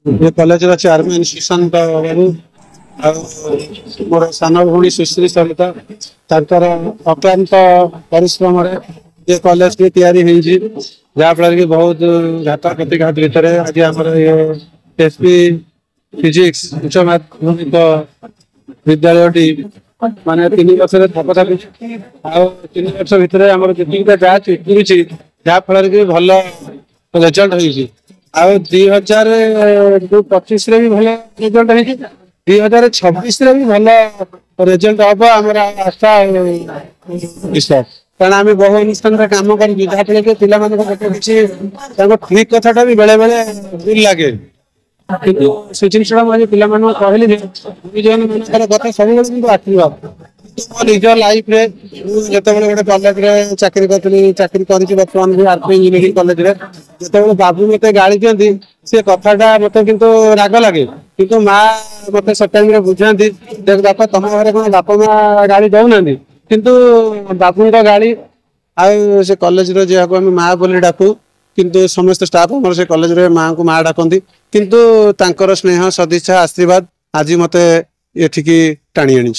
ये college chairman Sushant बाबू आ मोर सान भौणी सुश्री सरिता तर अक्लांत परिश्रम ये कॉलेज की तैयारी जहाँफल कि बहुत घात प्रतिघात भितर आज आम ये एसपी फिजिक्स उच्च माध्यमिक विद्यालय माने 3 वर्ष थप थपी आ 3 वर्ष भितर आम जी बैच उतरी जहाँफल कि भल रिजल्ट हो आ 2025 भी भल रिजल्ट हो 2026 भी भल रिजल्ट हम आम आशा विश्वास कारण आम बहु अनुष्ठान कम कर जहाँफल कि पिला ठीक कथाटा भी बेले बेले भूल लगे किंतु से जिनसा मुझे पिला कहली कथा सब आशीर्वाद मो निज लाइफ रे जो गोटे कॉलेज चाकरी करी बर्तमान भी आरपी इंजीनियरिंग कॉलेज जो बाबू मत गाड़ी दिखती से कथाटा मत किंतु राग लगे किंतु माँ मत सब टाइम बुझा देख बापा तुम घर कौन बापा माँ गाड़ी दौना किंतु बाबू गाड़ी आउ से कॉलेज जहाँ माँ बोली डाकू किंतु समस्त स्टाफ हमारे से कॉलेज रे माँ को माँ डाकती किंतु तांकर स्नेह सदिच्छा आशीर्वाद आज मते एठिकी टाणी आनी।